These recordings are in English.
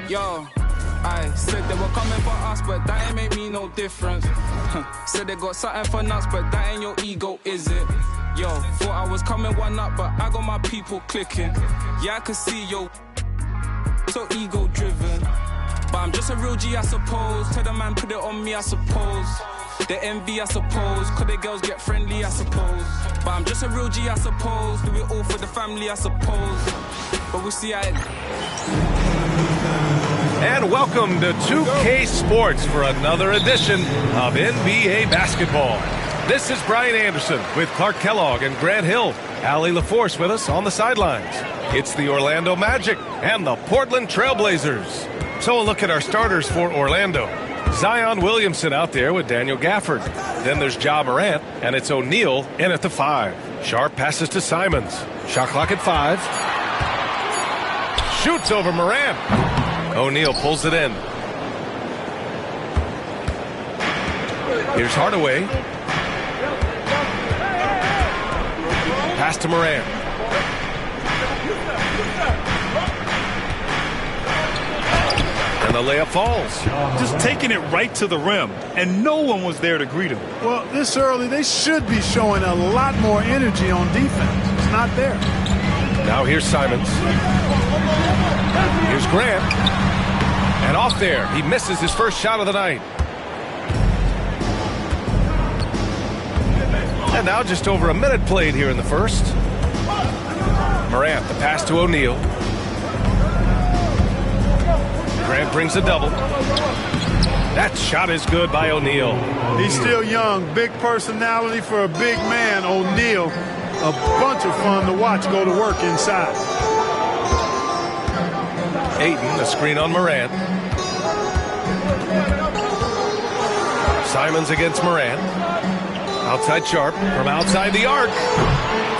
Yo, I said they were coming for us, but that ain't make me no difference. Said they got something for nuts, but that ain't your ego, is it? Yo, thought I was coming one up, but I got my people clicking. Yeah, I can see yo, so ego driven. But I'm just a real G, I suppose. Tell the man put it on me, I suppose. The envy, I suppose. Could the girls get friendly, I suppose. But I'm just a real G, I suppose. Do it all for the family, I suppose. But we'll see how it... And welcome to 2K Sports for another edition of NBA basketball. This is Brian Anderson with Clark Kellogg and Grant Hill. Allie LaForce with us on the sidelines. It's the Orlando Magic and the Portland Trailblazers. So a look at our starters for Orlando. Zion Williamson out there with Daniel Gafford. Then there's Ja Morant, and it's O'Neal in at the 5. Sharp passes to Simons. Shot clock at 5. Shoots over Morant. O'Neal pulls it in. Here's Hardaway. Pass to Morant. And the layup falls. Just taking it right to the rim, and no one was there to greet him. Well, this early, they should be showing a lot more energy on defense. It's not there. Now here's Simons. Here's Grant. And off there, he misses his first shot of the night. And now just over a minute played here in the first. Morant, the pass to O'Neal. Grant brings a double. That shot is good by O'Neal. He's still young, big personality for a big man. O'Neal, a bunch of fun to watch go to work inside. Ayton, the screen on Morant. Simons against Morant. Outside Sharp from outside the arc.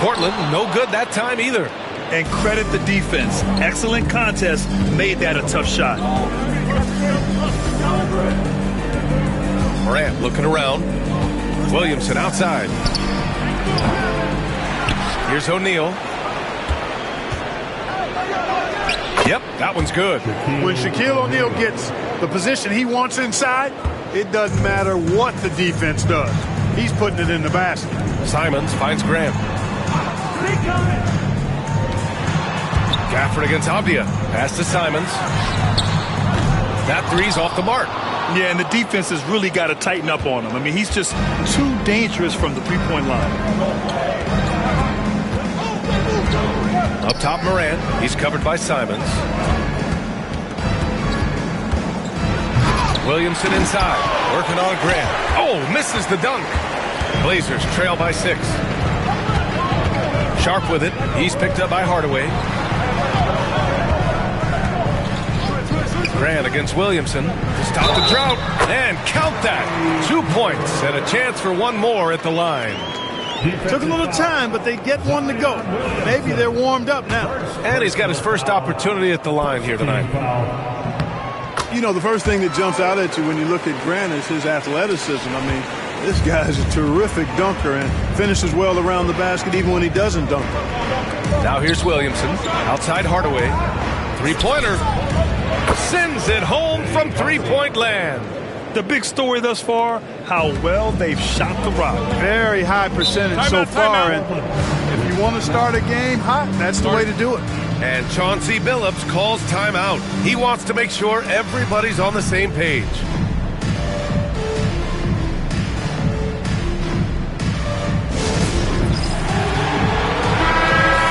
Portland, no good that time either. And credit the defense. Excellent contest. Made that a tough shot. Morant looking around. Williamson outside. Here's O'Neal. Yep, that one's good. When Shaquille O'Neal gets the position he wants inside, it doesn't matter what the defense does. He's putting it in the basket. Simons finds Grant. Gafford against Avdia. Pass to Simons. That three's off the mark. Yeah, and the defense has really got to tighten up on him. I mean, he's just too dangerous from the three-point line. Up top, Morant. He's covered by Simons. Williamson inside. Working on Grant. Oh, misses the dunk. Blazers trail by 6. Sharp with it. He's picked up by Hardaway. Grant against Williamson to stop the drought. And count that. 2 points and a chance for one more at the line. Took a little time, but they get one to go. Maybe they're warmed up now. And he's got his first opportunity at the line here tonight. You know, the first thing that jumps out at you when you look at Grant is his athleticism. I mean, this guy's a terrific dunker and finishes well around the basket even when he doesn't dunk. Now here's Williamson. Outside Hardaway. Three-pointer. Sends it home from three-point land. The big story thus far, how well they've shot the rock. Very high percentage so far. And if you want to start a game hot, that's the way to do it. And Chauncey Billups calls timeout. He wants to make sure everybody's on the same page.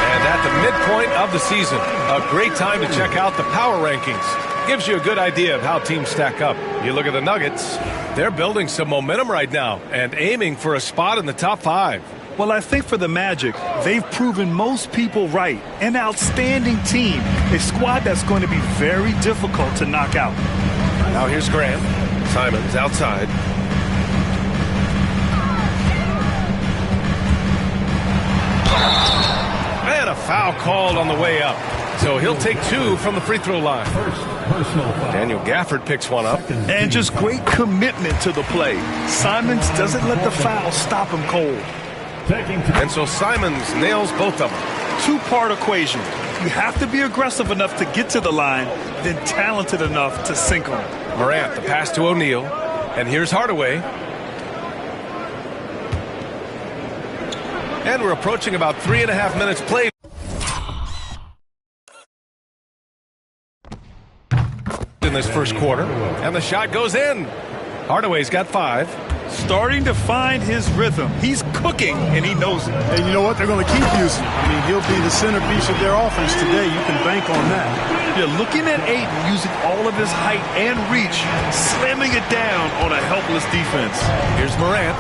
And at the midpoint of the season, a great time to check out the power rankings. Gives you a good idea of how teams stack up. You look at the Nuggets, they're building some momentum right now and aiming for a spot in the top 5. Well, I think for the Magic, they've proven most people right. An outstanding team, a squad that's going to be very difficult to knock out. Now here's Grant. Simons outside. And a foul called on the way up. So he'll take 2 from the free throw line. Daniel Gafford picks one up. And just great commitment to the play. Simons doesn't let the foul stop him cold. And so Simons nails both of them. Two-part equation. You have to be aggressive enough to get to the line, then talented enough to sink them. Morant, the pass to O'Neal. And here's Hardaway. And we're approaching about 3.5 minutes played in this first quarter. And the shot goes in. Hardaway's got 5. Starting to find his rhythm. He's cooking, and he knows it. And you know what? They're going to keep using him. I mean, he'll be the centerpiece of their offense today. You can bank on that. You're looking at Ayton using all of his height and reach, slamming it down on a helpless defense. Here's Morant,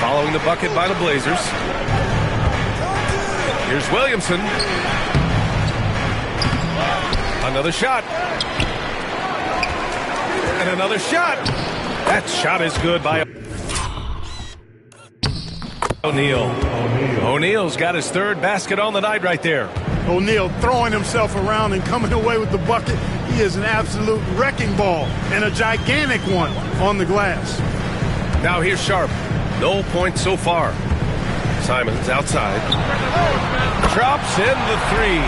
following the bucket by the Blazers. Here's Williamson. Another shot. And another shot. That shot is good by O'Neal. O'Neal's got his 3rd basket on the night right there. O'Neal throwing himself around and coming away with the bucket. He is an absolute wrecking ball and a gigantic one on the glass. Now here's Sharp. No points so far. Simons outside. Drops in the 3.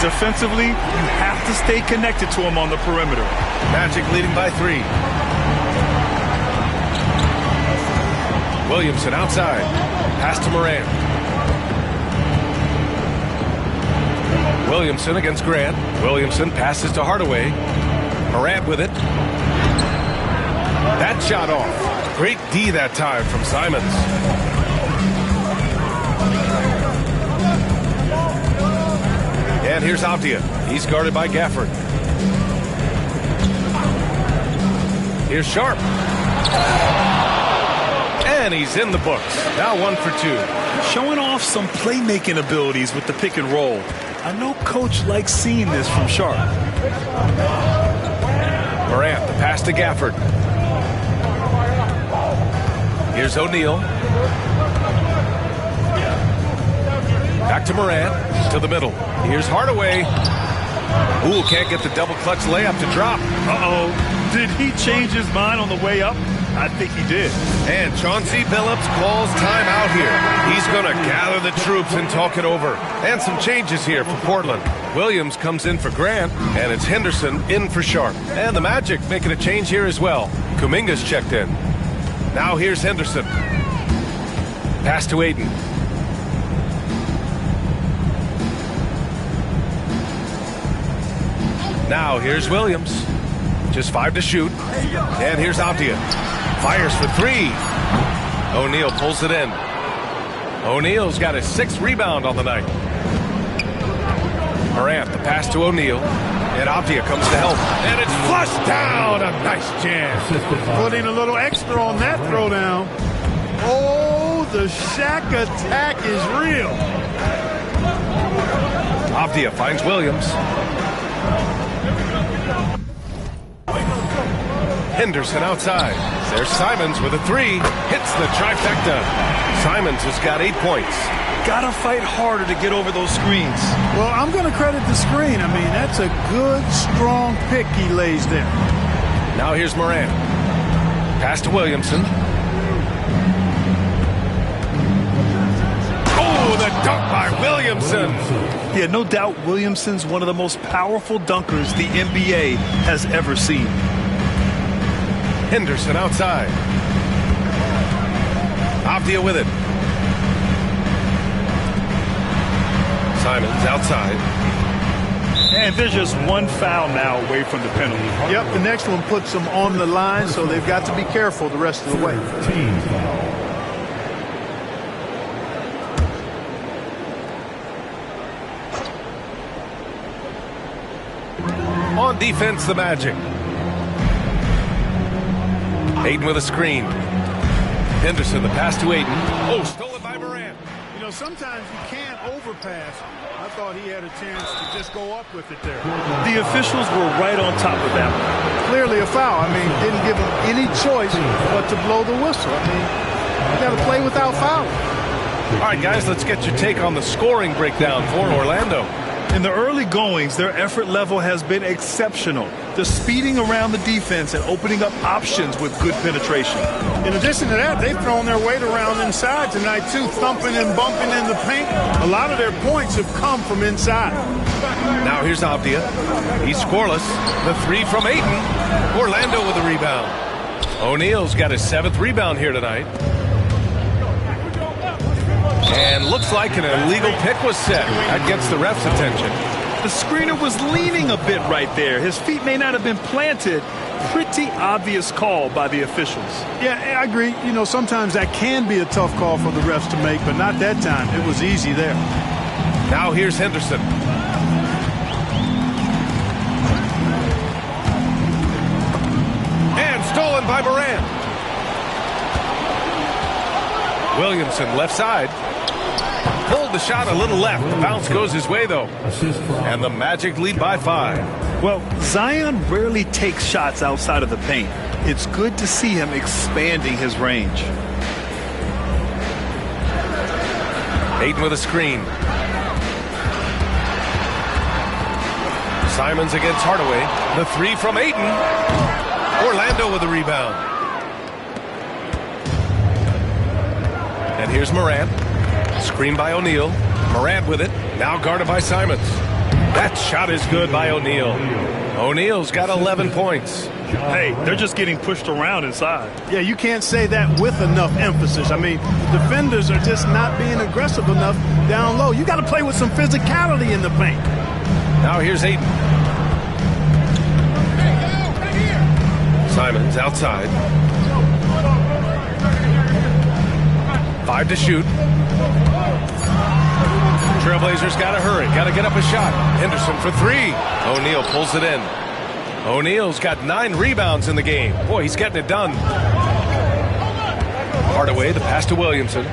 Defensively, you have to stay connected to him on the perimeter. Magic leading by 3. Williamson outside. Pass to Morant. Williamson against Grant. Williamson passes to Hardaway. Morant with it. That shot off. Great D that time from Simons. And here's Avdia. He's guarded by Gafford. Here's Sharp. And he's in the books. Now 1 for 2. Showing off some playmaking abilities with the pick and roll. I know Coach likes seeing this from Sharp. Morant, the pass to Gafford. Here's O'Neal. Back to Morant. To the middle. Here's Hardaway. Ooh, can't get the double clutch layup to drop. Uh-oh. Did he change his mind on the way up? I think he did. And Chauncey Billups calls timeout here. He's going to gather the troops and talk it over. And some changes here for Portland. Williams comes in for Grant, and it's Henderson in for Sharp. And the Magic making a change here as well. Kuminga's checked in. Now here's Henderson. Pass to Ayton. Now here's Williams. Just 5 to shoot. And here's Avdia. Fires for 3. O'Neal pulls it in. O'Neal's got his 6th rebound on the night. Morant, the pass to O'Neal. And Avdia comes to help. And it's flushed down. A nice jam. Putting a little extra on that throwdown. Oh, the Shaq attack is real. Avdia finds Williams. Henderson outside. There's Simons with a 3. Hits the trifecta. Simons has got 8 points. Gotta fight harder to get over those screens. Well, I'm going to credit the screen. I mean, that's a good, strong pick he lays there. Now here's Morant. Pass to Williamson. Oh, the dunk by Williamson. Yeah, no doubt Williamson's one of the most powerful dunkers the NBA has ever seen. Henderson outside. Avdia with it. Simons outside. And there's just one foul now away from the penalty. Yep, the next one puts them on the line, so they've got to be careful the rest of the way. Team foul. On defense, the Magic. Ayton with a screen. Henderson, the pass to Ayton. Oh, stolen by Morant. You know, sometimes you can't overpass. I thought he had a chance to just go up with it there. The officials were right on top of that one. Clearly a foul. I mean, didn't give him any choice but to blow the whistle. I mean, you got to play without fouling. All right, guys, let's get your take on the scoring breakdown for Orlando. In the early goings, their effort level has been exceptional. They're speeding around the defense and opening up options with good penetration. In addition to that, they've thrown their weight around inside tonight, too, thumping and bumping in the paint. A lot of their points have come from inside. Now here's Abdia. He's scoreless. The three from Ayton. Orlando with the rebound. O'Neal's got his 7th rebound here tonight. And looks like an illegal pick was set. That gets the ref's attention. The screener was leaning a bit right there. His feet may not have been planted. Pretty obvious call by the officials. Yeah, I agree. You know, sometimes that can be a tough call for the refs to make, but not that time. It was easy there. Now here's Henderson. And stolen by Morant. Williamson left side. Pulled the shot a little left. The bounce goes his way, though. And the Magic lead by 5. Well, Zion rarely takes shots outside of the paint. It's good to see him expanding his range. Ayton with a screen. Simons against Hardaway. The three from Ayton. Orlando with the rebound. And here's Morant. Screen by O'Neal. Morant with it. Now guarded by Simons. That shot is good by O'Neal. O'Neal's got 11 points. Hey, they're just getting pushed around inside. Yeah, you can't say that with enough emphasis. I mean, defenders are just not being aggressive enough down low. You got to play with some physicality in the paint. Now here's Ayton. Simons outside. 5 to shoot. Trailblazers got to hurry. Got to get up a shot. Henderson for 3. O'Neal pulls it in. O'Neal's got 9 rebounds in the game. Boy, he's getting it done. Hardaway, the pass to Williamson.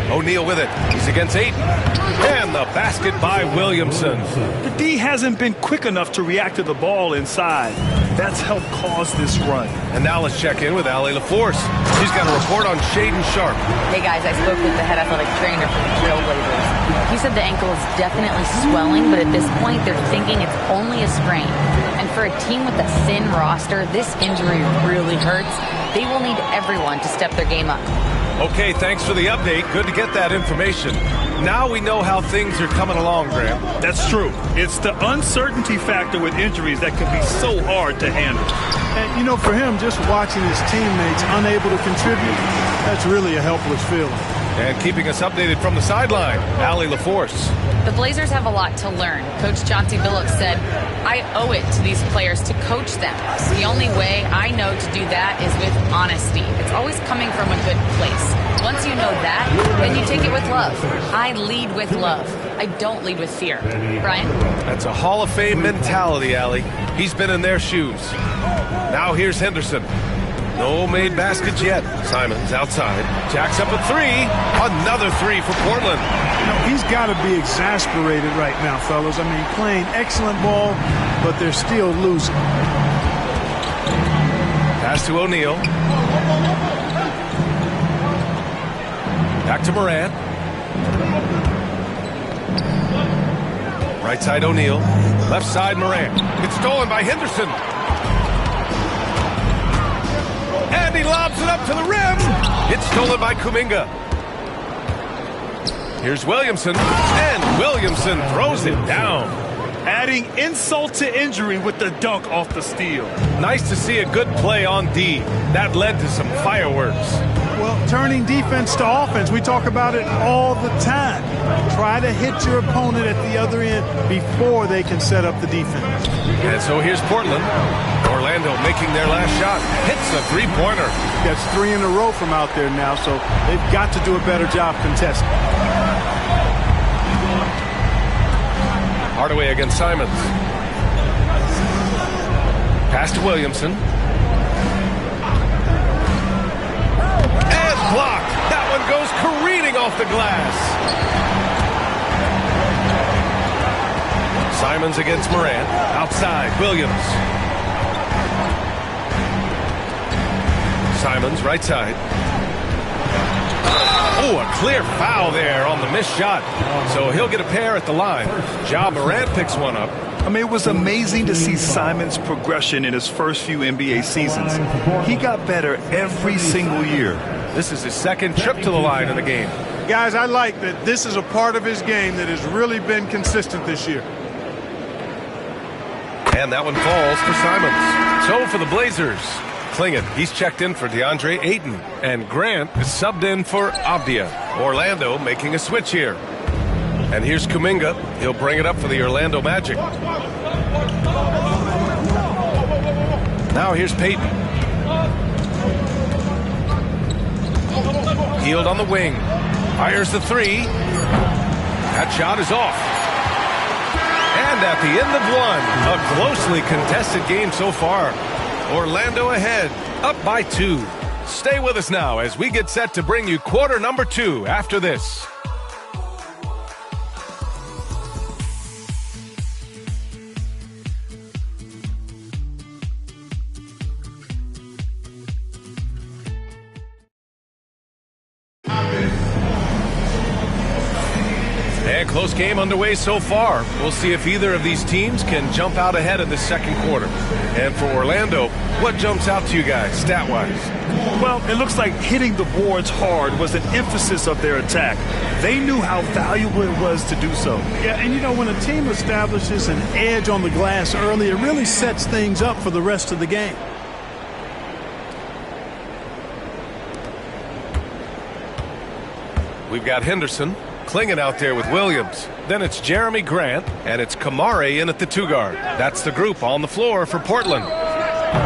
O'Neal with it. He's against Ayton. And the basket by Williamson. The D hasn't been quick enough to react to the ball inside. That's helped cause this run. And now let's check in with Allie LaForce. She's got a report on Shaedon Sharpe. Hey guys, I spoke with the head athletic trainer for the Trailblazers. He said the ankle is definitely swelling, but at this point they're thinking it's only a sprain. And for a team with a thin roster, this injury really hurts. They will need everyone to step their game up. Okay, thanks for the update. Good to get that information. Now we know how things are coming along, Graham. That's true. It's the uncertainty factor with injuries that can be so hard to handle. And, you know, for him, just watching his teammates unable to contribute, that's really a helpless feeling. And keeping us updated from the sideline, Allie LaForce. The Blazers have a lot to learn. Coach Chauncey Billups said, I owe it to these players to coach them. The only way I know to do that is with honesty. It's always coming from a good place. Once you know that, then you take it with love. I lead with love. I don't lead with fear. Brian? That's a Hall of Fame mentality, Allie. He's been in their shoes. Now here's Henderson. No made baskets yet. Simons outside. Jacks up a 3. Another 3 for Portland. You know, he's got to be exasperated right now, fellas. I mean, playing excellent ball, but they're still losing. Pass to O'Neal. Back to Morant. Right side O'Neal. Left side Morant. It's stolen by Henderson. And he lobs it up to the rim. It's stolen by Kuminga. Here's Williamson. And Williamson throws it down. Adding insult to injury with the dunk off the steal. Nice to see a good play on D. That led to some fireworks. Well, turning defense to offense, we talk about it all the time. Try to hit your opponent at the other end before they can set up the defense. And so here's Portland. Orlando making their last shot. Hits a three-pointer. That's 3 in a row from out there now, so they've got to do a better job contesting. Hardaway against Simons. Pass to Williamson. And blocked. That one goes careening off the glass. Simons against Morant. Outside, Williams. Simons, right side. Oh, a clear foul there on the missed shot. So he'll get a pair at the line. Ja Morant picks one up. I mean, it was amazing to see Simons' progression in his first few NBA seasons. He got better every single year. This is his second trip to the line in the game. Guys, I like that this is a part of his game that has really been consistent this year. And that one falls for Simons. So for the Blazers, Klingon, he's checked in for DeAndre Ayton. And Grant is subbed in for Avdia. Orlando making a switch here. And here's Kuminga. He'll bring it up for the Orlando Magic. Now here's Payton. Healed on the wing. Fires the three. That shot is off. And at the end of one, a closely contested game so far. Orlando ahead, up by 2. Stay with us now as we get set to bring you quarter number 2 after this. And close game underway so far. We'll see if either of these teams can jump out ahead in the second quarter. And for Orlando, what jumps out to you guys, stat-wise? Well, it looks like hitting the boards hard was an emphasis of their attack. They knew how valuable it was to do so. Yeah, and you know, when a team establishes an edge on the glass early, it really sets things up for the rest of the game. We've got Henderson. Klingon out there with Williams. Then it's Jeremy Grant, and it's Kamare in at the 2-guard. That's the group on the floor for Portland.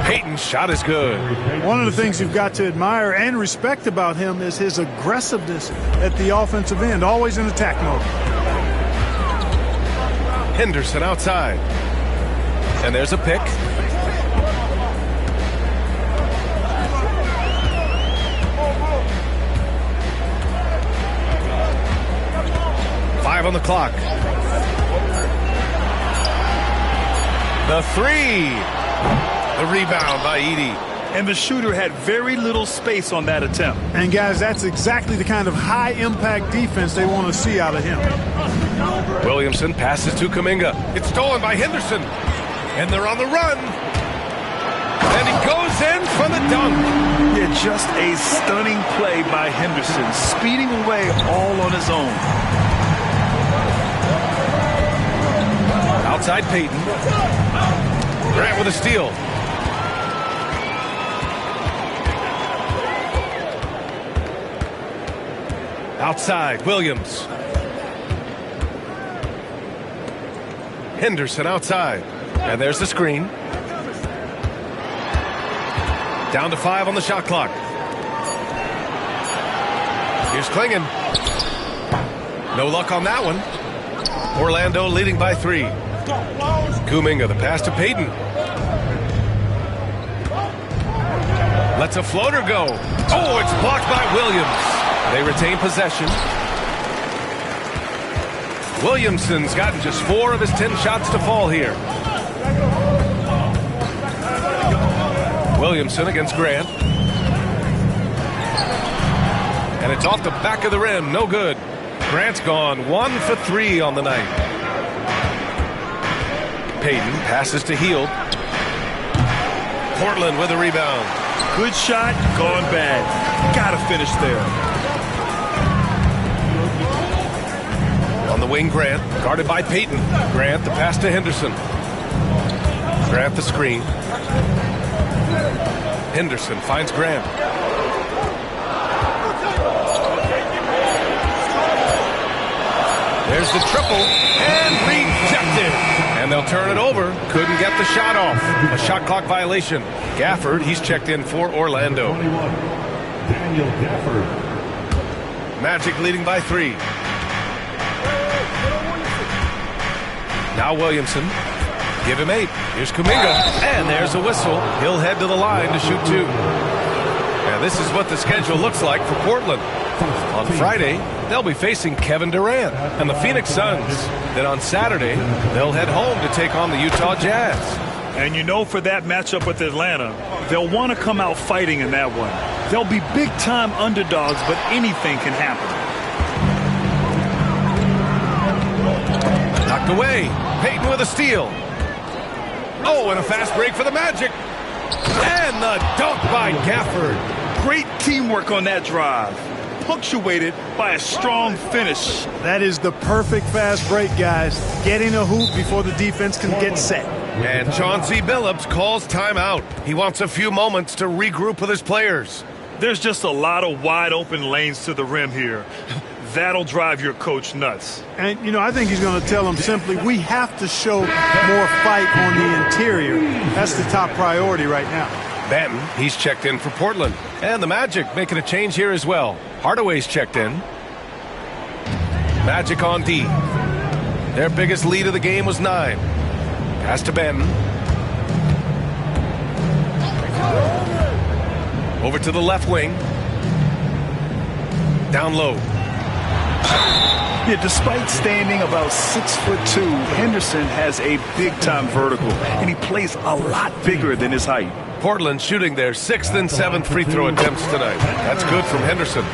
Payton's shot is good. One of the things you've got to admire and respect about him is his aggressiveness at the offensive end, always in attack mode. Henderson outside. And there's a pick. On the clock. The three. The rebound by Edey. And the shooter had very little space on that attempt. And guys, that's exactly the kind of high-impact defense they want to see out of him. Williamson passes to Kuminga. It's stolen by Henderson. And they're on the run. And he goes in for the dunk. Yeah, just a stunning play by Henderson, speeding away all on his own. Outside Payton. Grant with a steal. Outside, Williams. Henderson outside. And there's the screen. Down to 5 on the shot clock. Here's Klingon. No luck on that one. Orlando leading by 3. Kuminga, the pass to Payton. Lets a floater go. Oh, it's blocked by Williams. They retain possession. Williamson's gotten just 4 of his 10 shots to fall here. Williamson against Grant. And it's off the back of the rim. No good. Grant's gone 1 for 3 on the night. Payton passes to Hield. Portland with a rebound. Good shot, gone bad. Gotta finish there. On the wing, Grant, guarded by Payton. Grant, the pass to Henderson. Grant the screen. Henderson finds Grant. There's the triple, and rejected. And they'll turn it over. Couldn't get the shot off. A shot clock violation. Gafford, he's checked in for Orlando. Daniel Gafford. Magic leading by 3. Now Williamson. Give him 8. Here's Kuminga. And there's a whistle. He'll head to the line to shoot 2. And this is what the schedule looks like for Portland. On Friday, they'll be facing Kevin Durant and the Phoenix Suns. Then on Saturday, they'll head home to take on the Utah Jazz. And you know, for that matchup with Atlanta, they'll want to come out fighting in that one. They'll be big-time underdogs, but anything can happen. Knocked away. Payton with a steal. Oh, and a fast break for the Magic. And the dunk by Gafford. Great teamwork on that drive. punctuated by a strong finish. That is the perfect fast break, guys. Getting a hoop before the defense can get set. And Chauncey Billups calls timeout. He wants a few moments to regroup with his players. There's just a lot of wide open lanes to the rim here. That'll drive your coach nuts. And, you know, I think he's going to tell them simply, we have to show more fight on the interior. That's the top priority right now. Benton, he's checked in for Portland. And the Magic making a change here as well. Hardaway's checked in. Magic on D. Their biggest lead of the game was 9. Pass to Benton. Over to the left wing. Down low. Yeah, despite standing about 6'2", Henderson has a big-time vertical, and he plays a lot bigger than his height. Portland shooting their 6th and 7th free throw attempts tonight. That's good from Henderson.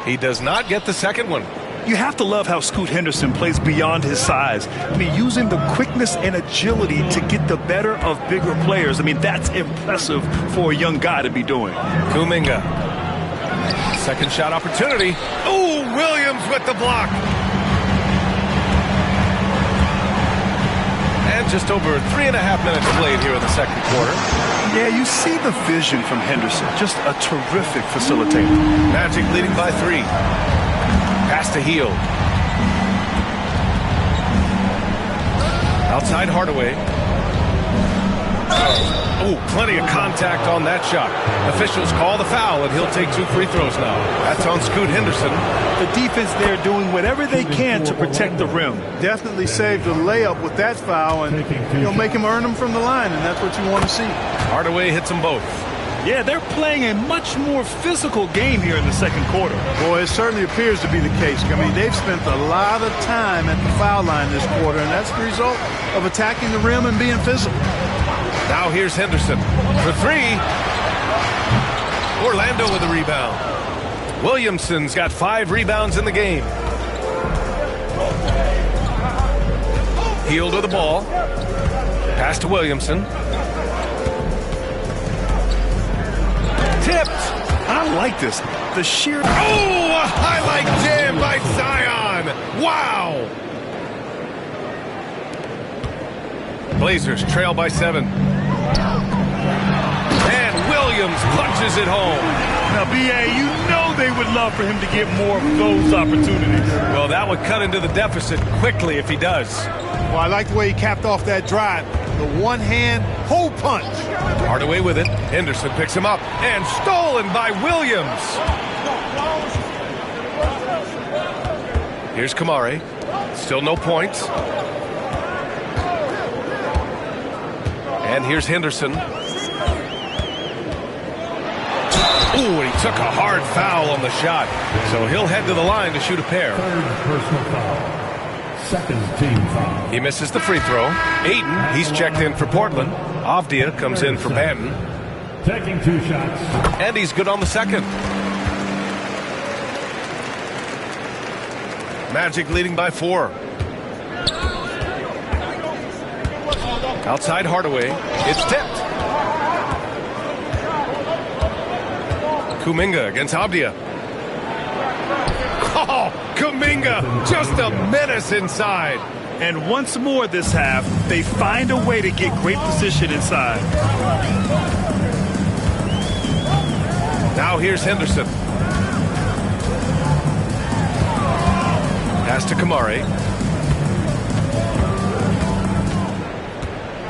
He does not get the second one. You have to love how Scoot Henderson plays beyond his size. I mean, using the quickness and agility to get the better of bigger players. I mean, that's impressive for a young guy to be doing. Kuminga. Second shot opportunity. Oh, Williams with the block. And just over 3.5 minutes played here in the second quarter. Yeah, you see the vision from Henderson. Just a terrific facilitator. Magic leading by 3. Pass to Hield. Outside Hardaway. Oh, plenty of contact on that shot. Officials call the foul, and he'll take 2 free throws now. That's on Scoot Henderson. The defense there doing whatever they can to protect the rim. Definitely saved the layup with that foul, and you'll make him earn them from the line, and that's what you want to see. Hardaway hits them both. Yeah, they're playing a much more physical game here in the second quarter. Boy, it certainly appears to be the case. I mean, they've spent a lot of time at the foul line this quarter, and that's the result of attacking the rim and being physical. Now here's Henderson for 3. Orlando with the rebound. Williamson's got 5 rebounds in the game. Hield with the ball. Pass to Williamson. Tipped. I like this. The sheer... Oh, a highlight jam by Zion. Wow. Blazers trail by 7. And Williams punches it home. Now, B.A., you know they would love for him to get more of those opportunities. Well, that would cut into the deficit quickly if he does. Well, I like the way he capped off that drive. The one-hand hole punch. Hardaway with it. Henderson picks him up. And stolen by Williams. Here's Kamari. Still no points. And here's Henderson. Ooh, and he took a hard foul on the shot. So he'll head to the line to shoot a pair. Third personal foul. Second team foul. He misses the free throw. Ayton, he's checked in for Portland. Avdia comes in for Banton. Taking 2 shots. And he's good on the second. Magic leading by 4. Outside Hardaway. It's tipped. Kuminga against Avdia. Oh, Kuminga, just a menace inside. And once more this half, they find a way to get great position inside. Now here's Henderson. Pass to Kamari.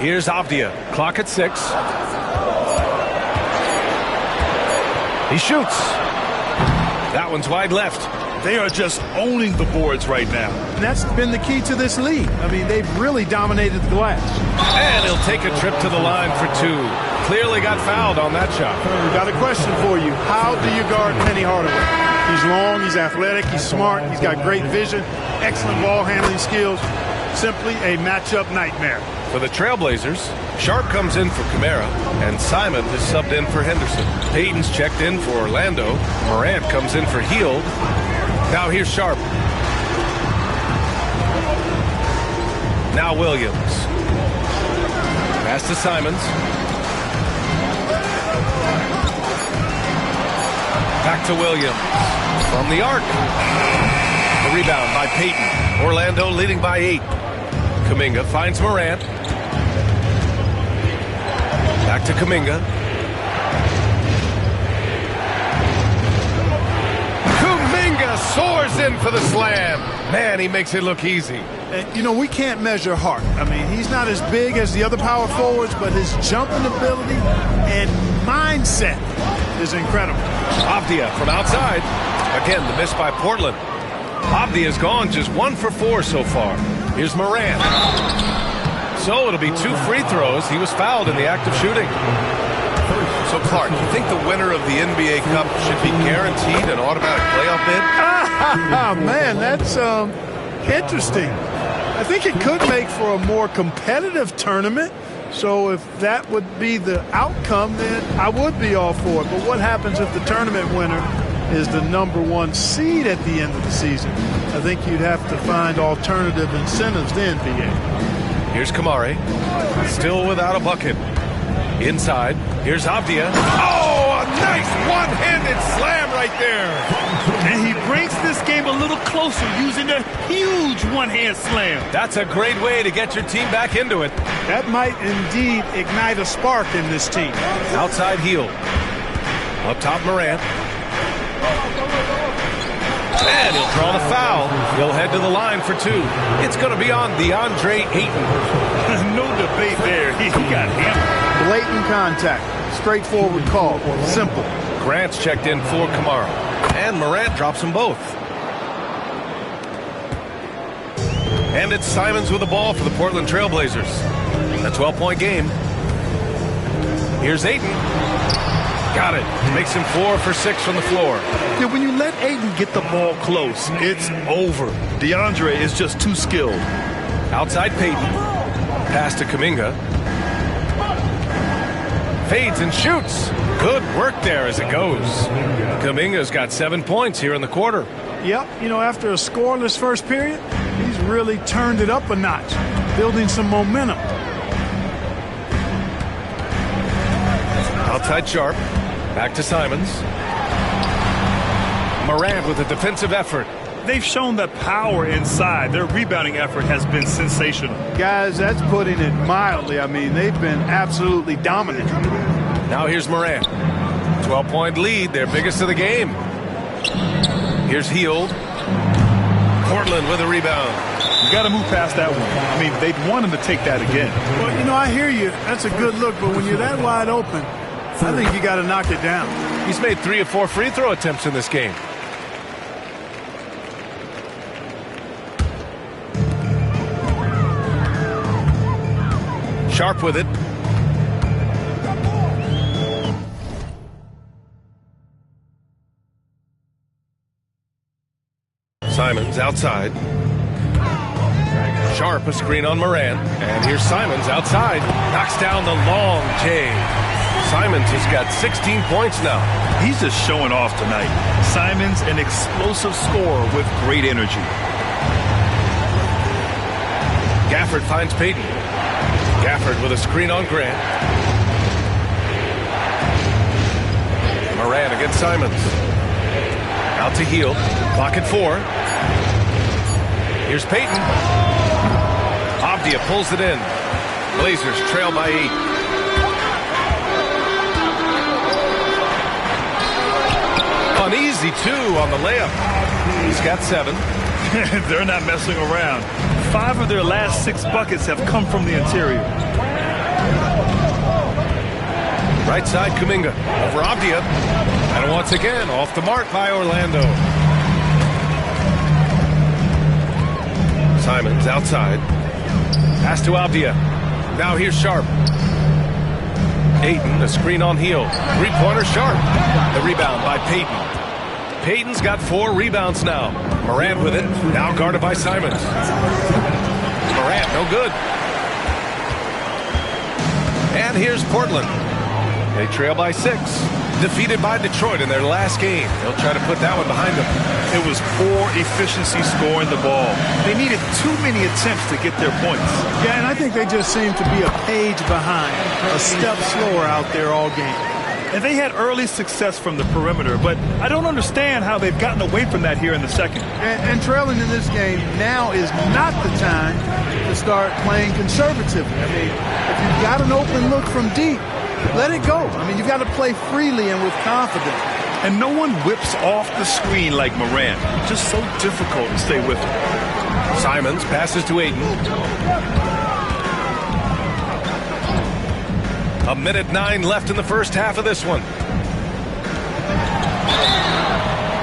Here's Avdia. Clock at 6. He shoots. That one's wide left. They are just owning the boards right now. And that's been the key to this league. I mean, they've really dominated the glass. And he'll take a trip to the line for 2. Clearly got fouled on that shot. Got a question for you. How do you guard Penny Hardaway? He's long, he's athletic, he's smart, he's got great vision, excellent ball handling skills. Simply a matchup nightmare. For the Trailblazers, Sharp comes in for Kamara, and Simon is subbed in for Henderson. Payton's checked in for Orlando. Morant comes in for Hield. Now here's Sharp. Now Williams. Pass to Simons. Back to Williams. From the arc. The rebound by Payton. Orlando leading by 8. Kuminga finds Morant. Back to Kuminga. Kuminga soars in for the slam. Man, he makes it look easy. And, you know, we can't measure heart. I mean, he's not as big as the other power forwards, but his jumping ability and mindset is incredible. Avdia from outside. Again, the miss by Portland. Avdia's gone just 1 for 4 so far. Here's Morant. So it'll be 2 free throws. He was fouled in the act of shooting. So, Clark, you think the winner of the NBA Cup should be guaranteed an automatic playoff bid? Man, that's interesting. I think it could make for a more competitive tournament. So if that would be the outcome, then I would be all for it. But what happens if the tournament winner is the #1 seed at the end of the season? I think you'd have to find alternative incentives then, BA. Here's Kamari. Still without a bucket. Inside. Here's Avdia. Oh, a nice one-handed slam right there. And he brings this game a little closer using a huge one-hand slam. That's a great way to get your team back into it. That might indeed ignite a spark in this team. Outside heel. Up top, Morant. And he'll draw the foul. He'll head to the line for 2. It's going to be on DeAndre Ayton. No debate there. He got hammered. Blatant contact. Straightforward call. Simple. Grant's checked in for Kamara. And Morant drops them both. And it's Simons with the ball for the Portland Trailblazers. A 12-point game. Here's Ayton. Got it. Makes him 4 for 6 from the floor. Yeah, when you let Ayton get the ball close, it's over. DeAndre is just too skilled. Outside Payton. Pass to Kuminga. Fades and shoots. Good work there as it goes. Kuminga's got 7 points here in the quarter. Yep, you know, after a scoreless first period, he's really turned it up a notch, building some momentum. Outside Sharp. Back to Simons. Morant with a defensive effort. They've shown that power inside. Their rebounding effort has been sensational. Guys, that's putting it mildly. I mean, they've been absolutely dominant. Now here's Morant. 12-point lead, their biggest of the game. Here's Hield. Portland with a rebound. You got to move past that one. I mean, they'd want him to take that again. Well, you know, I hear you. That's a good look, but when you're that wide open, I think you got to knock it down. He's made 3 of 4 free throw attempts in this game. Sharp with it. Simons outside. Sharp a screen on Morant. And here's Simons outside. Knocks down the long J. Simons has got 16 points now. He's just showing off tonight. Simons, an explosive scorer with great energy. Gafford finds Payton. Gafford with a screen on Grant. Morant against Simons. Out to Hield. Clock at 4. Here's Payton. Avdia pulls it in. Blazers trail by 8. Uneasy 2 on the layup. He's got 7. They're not messing around. 5 of their last 6 buckets have come from the interior. Right side, Kuminga. Over Avdia. And once again, off the mark by Orlando. Simons outside. Pass to Avdia. Now here's Sharp. Ayton, a screen on Hield. 3-pointer Sharp. The rebound by Payton. Payton's got 4 rebounds now. Morant with it. Now guarded by Simons. Morant, no good. And here's Portland. They trail by 6. Defeated by Detroit in their last game. They'll try to put that one behind them. It was poor efficiency scoring the ball. They needed too many attempts to get their points. Yeah, and I think they just seem to be a page behind, a step slower out there all game. And they had early success from the perimeter, but I don't understand how they've gotten away from that here in the second. And trailing in this game, now is not the time to start playing conservatively. I mean, if you've got an open look from deep, let it go. I mean, you've got to play freely and with confidence. And no one whips off the screen like Morant. Just so difficult to stay with him. Simons passes to Ayton. 1:09 left in the first half of this one.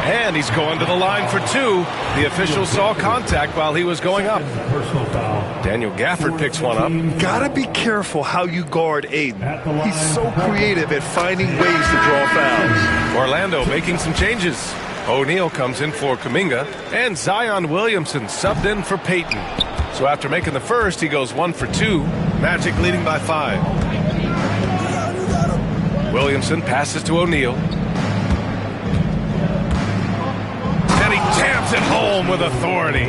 And he's going to the line for 2. The official saw contact while he was going up. Daniel Gafford picks one up. Gotta be careful how you guard Ayton. He's so creative at finding ways to draw fouls. Orlando making some changes. O'Neal comes in for Kuminga, and Zion Williamson subbed in for Payton. So after making the first, he goes 1 for 2. Magic leading by 5. Williamson passes to O'Neal. And he jams it home with authority.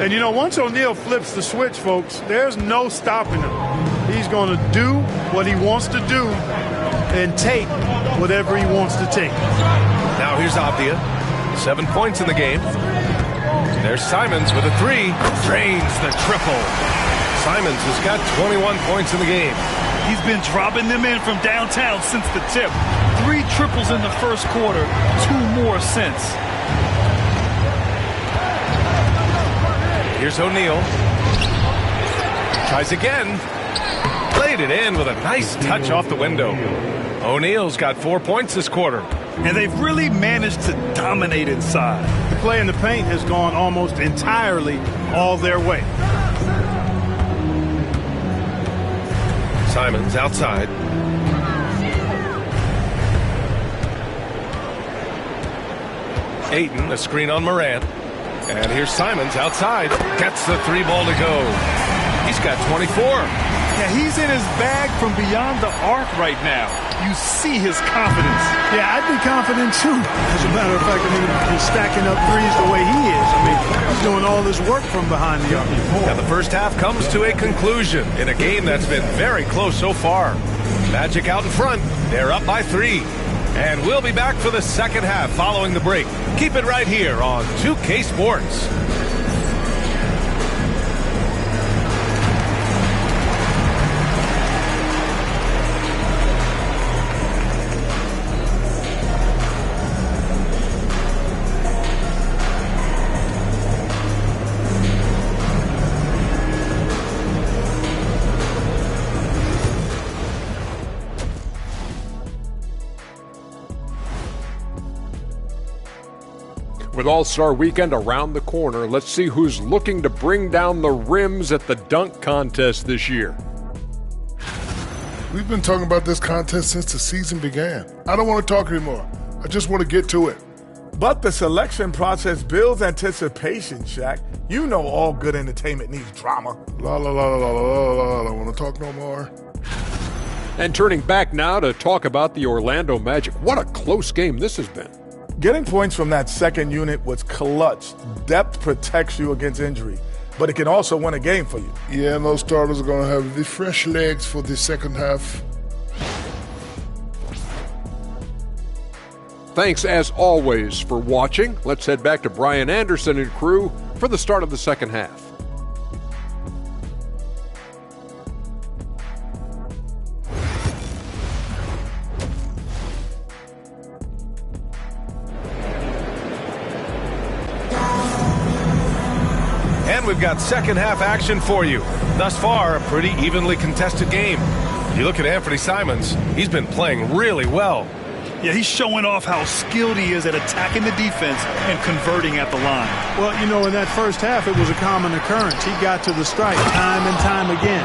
And, you know, once O'Neal flips the switch, folks, there's no stopping him. He's going to do what he wants to do and take whatever he wants to take. Now here's Abdia. 7 points in the game. There's Simons with a 3. Drains the triple. Simons has got 21 points in the game. He's been dropping them in from downtown since the tip. 3 triples in the first quarter, 2 more since. Here's O'Neal. Tries again. Played it in with a nice touch off the window. O'Neal's got 4 points this quarter. And they've really managed to dominate inside. The play in the paint has gone almost entirely all their way. Simons outside. Ayton, a screen on Morant. And here's Simons outside. Gets the 3 ball to go. He's got 24. Yeah, he's in his bag from beyond the arc right now. You see his confidence. Yeah, I'd be confident too. As a matter of fact, I mean, he's stacking up threes the way he is. I mean, he's doing all this work from behind the arc. Now the first half comes to a conclusion in a game that's been very close so far. Magic out in front. They're up by 3. And we'll be back for the second half following the break. Keep it right here on 2K Sports. With All-Star Weekend around the corner, let's see who's looking to bring down the rims at the dunk contest this year. We've been talking about this contest since the season began. I don't want to talk anymore. I just want to get to it. But the selection process builds anticipation, Shaq. You know all good entertainment needs drama. La la la la la la la. I don't want to talk no more. And turning back now to talk about the Orlando Magic. What a close game this has been. Getting points from that second unit was clutch. Depth protects you against injury, but it can also win a game for you. Yeah, and those starters are going to have the fresh legs for the second half. Thanks, as always, for watching. Let's head back to Brian Anderson and crew for the start of the second half. And we've got second half action for you. Thus far, a pretty evenly contested game. You look at Anthony Simons, he's been playing really well. Yeah, he's showing off how skilled he is at attacking the defense and converting at the line. Well, you know, in that first half, it was a common occurrence. He got to the strike time and time again.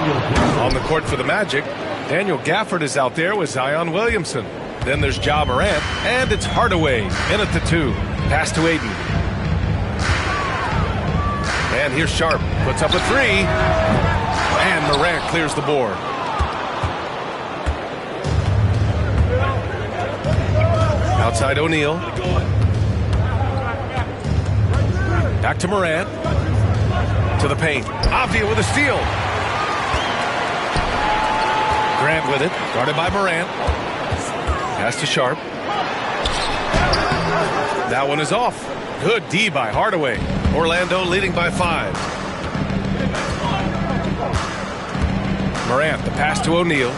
On the court for the Magic, Daniel Gafford is out there with Zion Williamson. Then there's Ja Morant, and it's Hardaway in at the 2. Pass to Ayton. And here's Sharp, puts up a 3. And Morant clears the board. Outside O'Neal. Back to Morant. To the paint. Avdia with a steal. Grant with it. Guarded by Morant. Pass to Sharp. That one is off. Good D by Hardaway. Orlando leading by 5. Morant, the pass to O'Neal.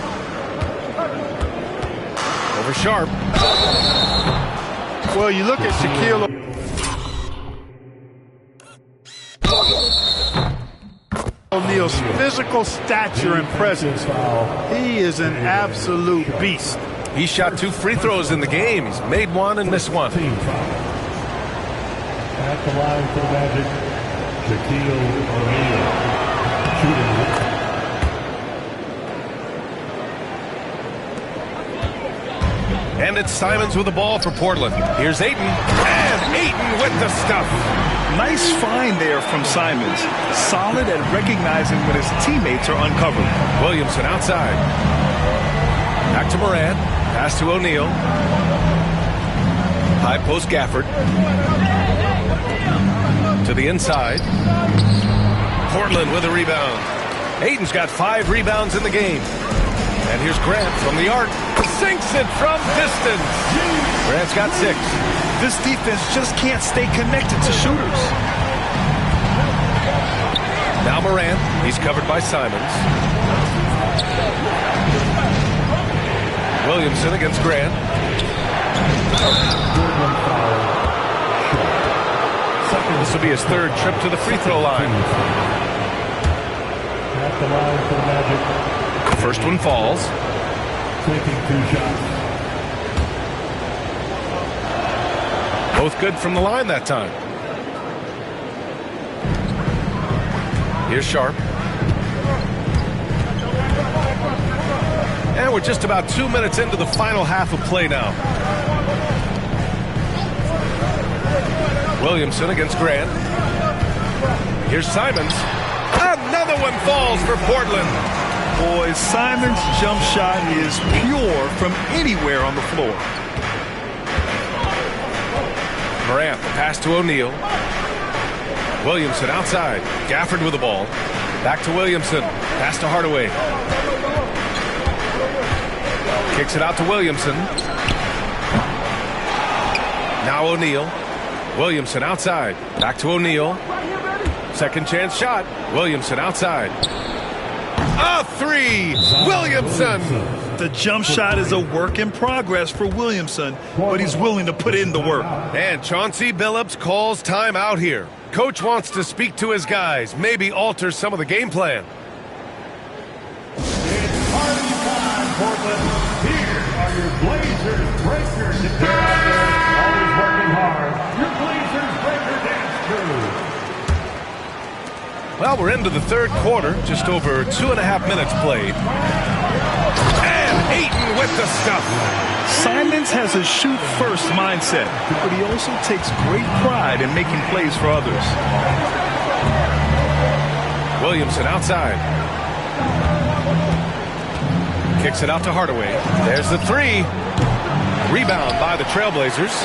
Over Sharp. Well, you look at Shaquille O'Neal's physical stature and presence. He is an absolute beast. He shot 2 free throws in the game. He's made 1 and missed 1. At the line for the Magic, Shaquille O'Neal. Shooting. And it's Simons with the ball for Portland. Here's Ayton. And Ayton with the stuff. Nice find there from Simons. Solid at recognizing when his teammates are uncovered. Williamson outside. Back to Morant. Pass to O'Neal. High post Gafford. To the inside. Portland with a rebound. Ayton's got 5 rebounds in the game. And here's Grant from the arc. Sinks it from distance. Grant's got 6. This defense just can't stay connected to shooters. Now Morant. He's covered by Simons. Williamson against Grant. This will be his 3rd trip to the free throw line. At the line for the Magic. First one falls. Taking 2 shots. Both good from the line that time. Here's Sharp. And we're just about 2 minutes into the final half of play now. Williamson against Grant. Here's Simons. Another one falls for Portland. Boy, Simons' jump shot is pure from anywhere on the floor. Morant, the pass to O'Neal. Williamson outside. Gafford with the ball. Back to Williamson. Pass to Hardaway. Kicks it out to Williamson. Now O'Neal. Williamson outside. Back to O'Neal. Second chance shot. Williamson outside. A 3. Williamson. The jump shot is a work in progress for Williamson, but he's willing to put in the work. And Chauncey Billups calls time out here. Coach wants to speak to his guys, maybe alter some of the game plan. It's party time, Portland. Here are your Blazers Breakers. If they're out there, always working hard. Your Blazers Breaker Dance Crew. Well, we're into the 3rd quarter, just over 2.5 minutes played. And Ayton with the stuff. Simons has a shoot-first mindset, but he also takes great pride in making plays for others. Williamson outside. Kicks it out to Hardaway. There's the 3. Rebound by the Trailblazers.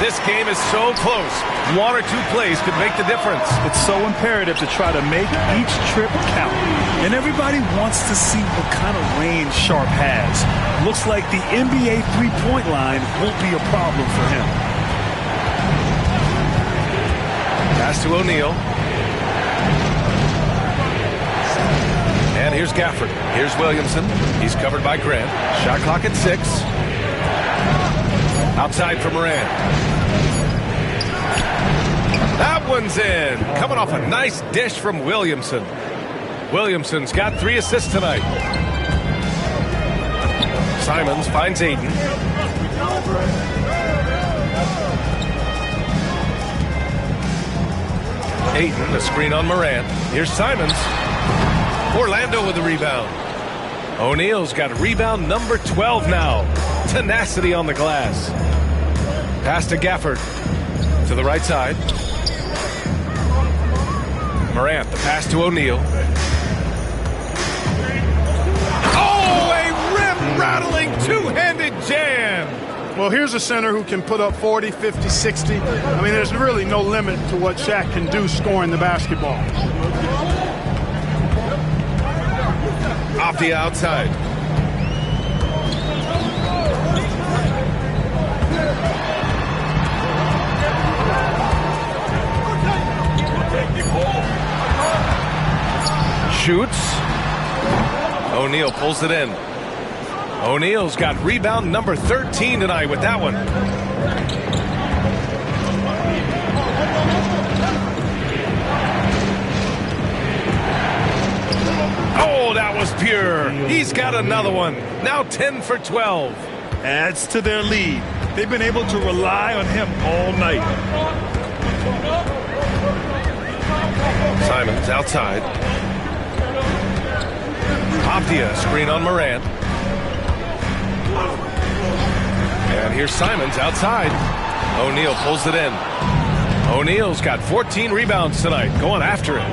This game is so close. 1 or 2 plays could make the difference. It's so imperative to try to make each trip count. And everybody wants to see what kind of range Sharp has. Looks like the NBA three-point line won't be a problem for him. Pass to O'Neal. And here's Gafford. Here's Williamson. He's covered by Grant. Shot clock at 6. Outside for Morant. That one's in. Coming off a nice dish from Williamson. Williamson's got 3 assists tonight. Simons finds Ayton. Ayton, the screen on Morant. Here's Simons. Orlando with the rebound. O'Neal's got rebound number 12 now. Tenacity on the glass. Pass to Gafford. To the right side. Morant, the pass to O'Neal. Oh, a rim-rattling two-handed jam. Well, here's a center who can put up 40, 50, 60. I mean, there's really no limit to what Shaq can do scoring the basketball. Off the outside. Shoots. O'Neal pulls it in. O'Neal's got rebound number 13 tonight with that one. Oh, that was pure. He's got another one. Now 10 for 12. Adds to their lead. They've been able to rely on him all night. Simons outside. Optia, screen on Morant. And here's Simons outside. O'Neal pulls it in. O'Neal's got 14 rebounds tonight, going after it.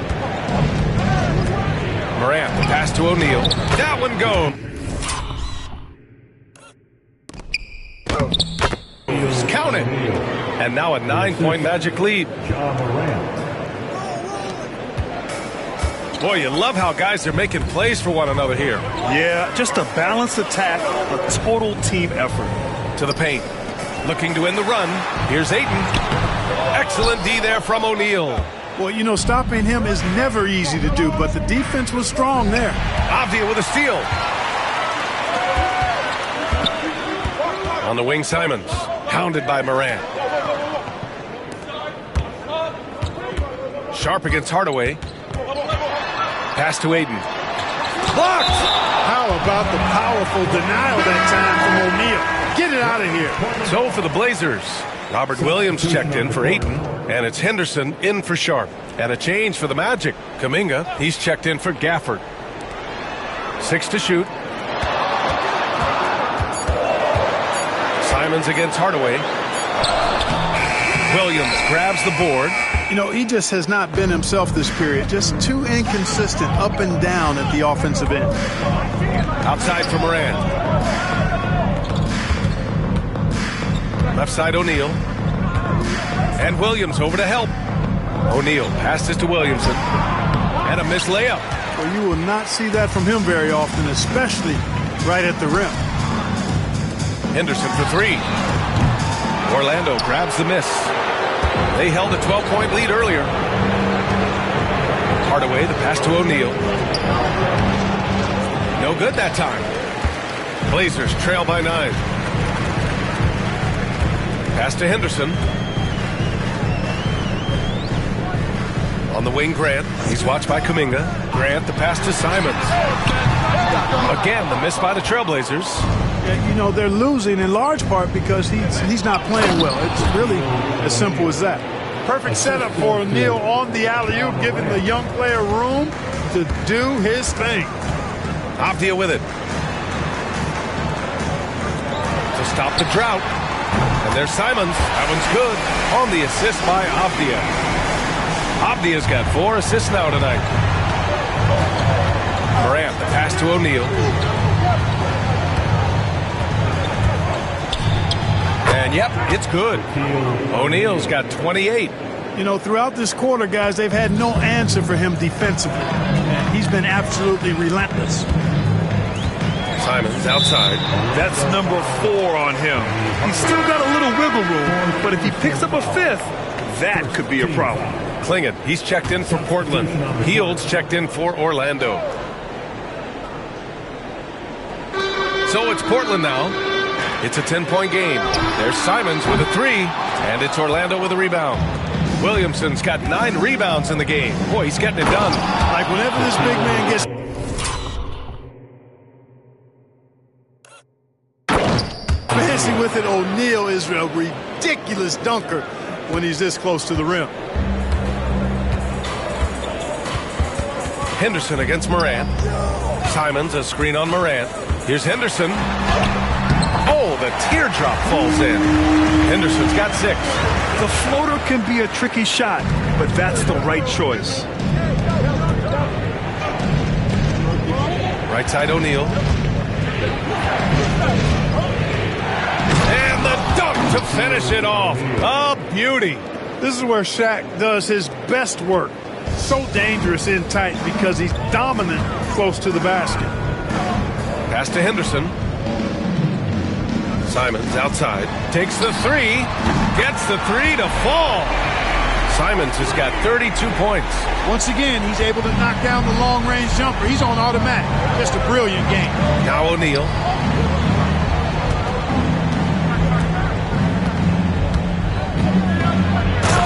Morant, the pass to O'Neal. That one goes. Count it. And now a 9-point Magic lead. Boy, you love how guys are making plays for one another here. Yeah, just a balanced attack, a total team effort. To the paint. Looking to end the run. Here's Ayton. Excellent D there from O'Neal. Well, you know, stopping him is never easy to do, but the defense was strong there. Avdia with a steal. On the wing, Simons. Hounded by Morant. Sharp against Hardaway. Pass to Ayton. Blocked! How about the powerful denial that time from O'Neal? Get it out of here. So for the Blazers, Robert Williams checked in for Ayton, and it's Henderson in for Sharp. And a change for the Magic. Kuminga, he's checked in for Gafford. 6 to shoot. Simons against Hardaway. Williams grabs the board. You know, he just has not been himself this period. Just too inconsistent up and down at the offensive end. Outside for Morant. Left side O'Neal. And Williams over to help. O'Neal passes to Williamson. And a missed layup. Well, you will not see that from him very often, especially right at the rim. Henderson for 3. Orlando grabs the miss. They held a 12-point lead earlier. Hardaway, the pass to O'Neal. No good that time. Blazers trail by 9. Pass to Henderson. On the wing, Grant. He's watched by Kuminga. Grant, the pass to Simons. Again, the miss by the Trailblazers. You know, they're losing in large part because he's not playing well. It's really as simple as that. Perfect setup for O'Neal on the alley-oop, giving the young player room to do his thing. Avdia with it. To stop the drought. And there's Simons. That one's good. On the assist by Avdia. Avdia's got 4 assists now tonight. Morant, the pass to O'Neal. And yep, it's good. O'Neal's got 28. You know, throughout this quarter, guys, they've had no answer for him defensively. And he's been absolutely relentless. Simons outside. That's number 4 on him. He's still got a little wiggle room, but if he picks up a 5th, that could be a problem. Klingin, he's checked in for Portland. Heald's checked in for Orlando. So it's Portland now. It's a 10-point game. There's Simons with a 3, and it's Orlando with a rebound. Williamson's got 9 rebounds in the game. Boy, he's getting it done. Like whenever this big man gets fancy with it, O'Neal is a ridiculous dunker when he's this close to the rim. Henderson against Morant. Simons, a screen on Morant. Here's Henderson. Oh, the teardrop falls in. Henderson's got 6. The floater can be a tricky shot, but that's the right choice. Right side O'Neal. And the finish it off. A beauty. This is where Shaq does his best work. So dangerous in tight because he's dominant close to the basket. Pass to Henderson. Simons outside. Takes the three. Gets the three to fall. Simons has got 32 points. Once again, he's able to knock down the long-range jumper. He's on automatic. Just a brilliant game. Now O'Neal.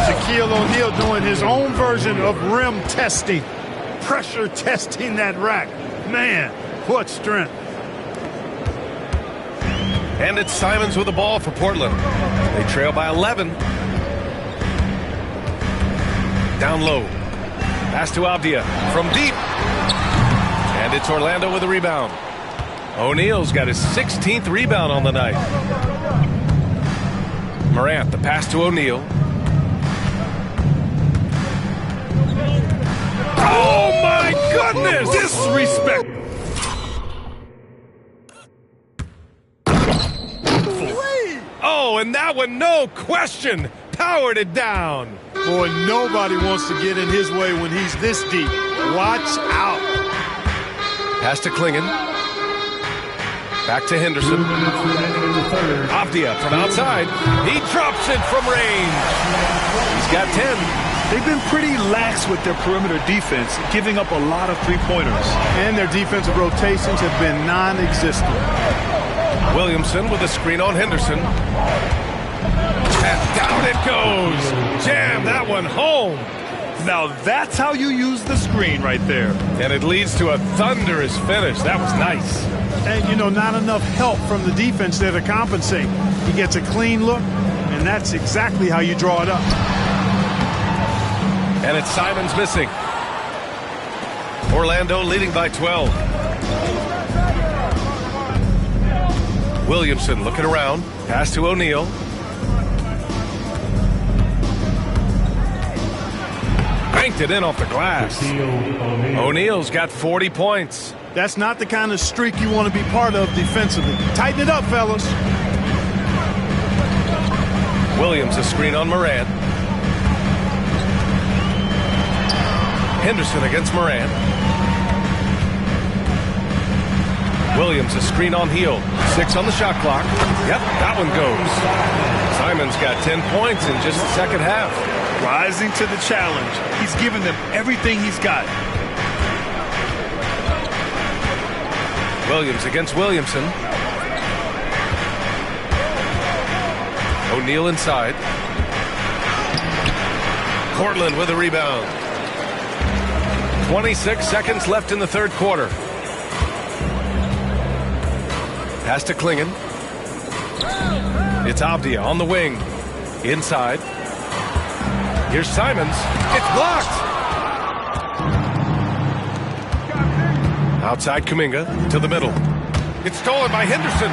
Shaquille O'Neal doing his own version of rim testing. Pressure testing that rack. Man, what strength. And it's Simons with the ball for Portland. They trail by 11. Down low. Pass to Abdia from deep. And it's Orlando with the rebound. O'Neal's got his 16th rebound on the night. Morant, the pass to O'Neal. Oh my goodness! Disrespect. Oh, and that one, no question, powered it down. Boy, nobody wants to get in his way when he's this deep. Watch out. Pass to Klingon. Back to Henderson. Abdia from outside. He drops it from range. He's got 10. They've been pretty lax with their perimeter defense, giving up a lot of three-pointers. And their defensive rotations have been non-existent. Williamson with a screen on Henderson. And down it goes. Jam that one home. Now that's how you use the screen right there. And it leads to a thunderous finish. That was nice. And, you know, not enough help from the defense there to compensate. He gets a clean look, and that's exactly how you draw it up. And it's Simons missing. Orlando leading by 12. Williamson looking around. Pass to O'Neal. Banked it in off the glass. O'Neal's got 40 points. That's not the kind of streak you want to be part of defensively. Tighten it up, fellas. Williams a screen on Morant. Henderson against Morant. Williams a screen on Hield. 6 on the shot clock. Yep, that one goes. Simons got 10 points in just the second half. Rising to the challenge. He's given them everything he's got. Williams against Williamson. O'Neal inside. Portland with a rebound. 26 seconds left in the third quarter. Pass to Klingon. It's Abdia on the wing. Inside. Here's Simons. It's blocked. Outside Kuminga to the middle. It's stolen by Henderson.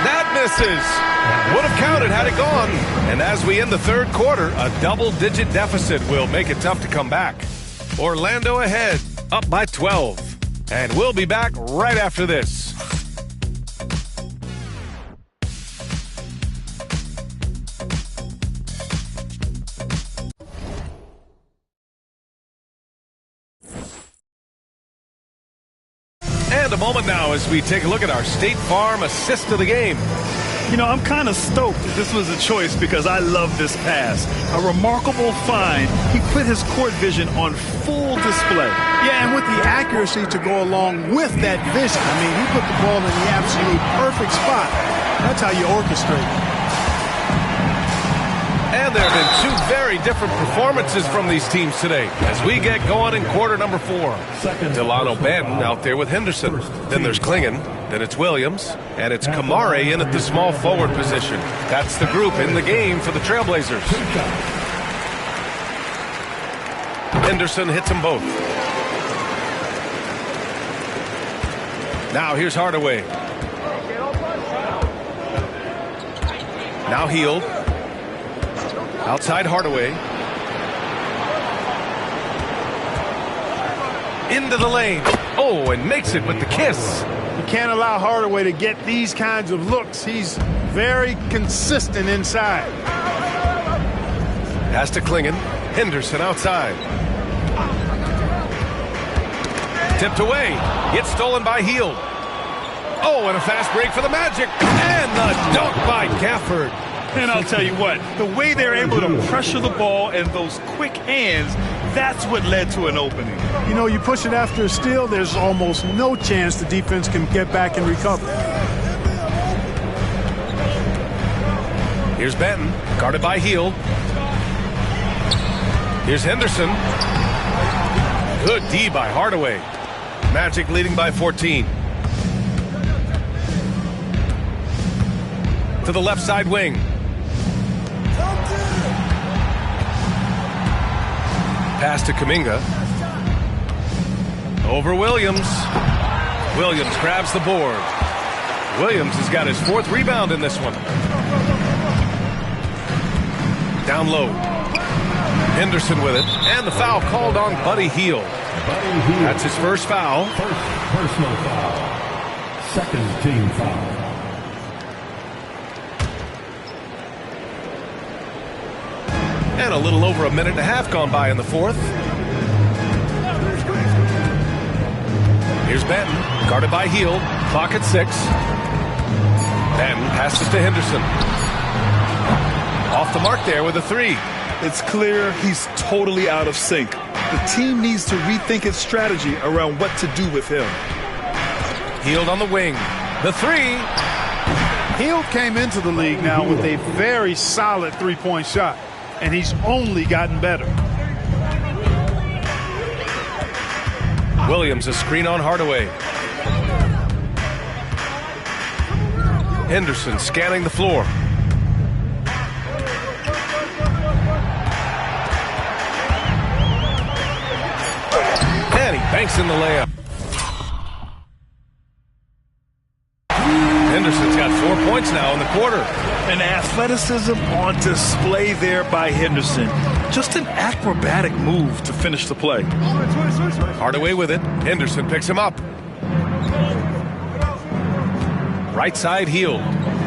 That misses. Would have counted had it gone. And as we end the third quarter, a double-digit deficit will make it tough to come back. Orlando ahead, up by 12. And we'll be back right after this. And a moment now as we take a look at our State Farm assist of the game. You know, I'm kind of stoked that this was a choice because I love this pass. A remarkable find. He put his court vision on full display. Yeah, and with the accuracy to go along with that vision. I mean, he put the ball in the absolute perfect spot. That's how you orchestrate. And there have been two very different performances from these teams today as we get going in quarter number 4. Delano Banton out there with Henderson. Then there's Klingon. Then it's Williams. And it's Kamare in at the small forward position. That's the group in the game for the Trailblazers. Henderson hits them both. Now here's Hardaway. Now Hield. Outside Hardaway. Into the lane. Oh, and makes it with the kiss. can't allow Hardaway to get these kinds of looks. He's very consistent inside. Pass to Klingen. Henderson outside. Tipped away. Gets stolen by Hield. Oh, and a fast break for the Magic. And the dunk by Gafford. And I'll tell you what, the way they're able to pressure the ball and those quick hands, that's what led to an opening. You know, you push it after a steal, there's almost no chance the defense can get back and recover. Here's Benton, guarded by Hield. Here's Henderson. Good D by Hardaway. Magic leading by 14. To the left side wing. Pass to Kuminga. Over Williams. Williams grabs the board. Williams has got his 4th rebound in this one. Down low. Henderson with it. And the foul called on Buddy Hield. That's his first foul. First personal foul. Second team foul. And a little over a minute and a half gone by in the 4th. Here's Benton, guarded by Hield. Clock at 6. Benton passes to Henderson. Off the mark there with a 3. It's clear he's totally out of sync. The team needs to rethink its strategy around what to do with him. Hield on the wing. The 3. Hield came into the league now with a very solid three-point shot, and he's only gotten better. Williams a screen on Hardaway. Henderson scanning the floor. And he banks in the layup. Henderson's got 4 points now in the quarter. And athleticism on display there by Henderson. Just an acrobatic move to finish the play. Hardaway with it. Henderson picks him up. Right side Hield.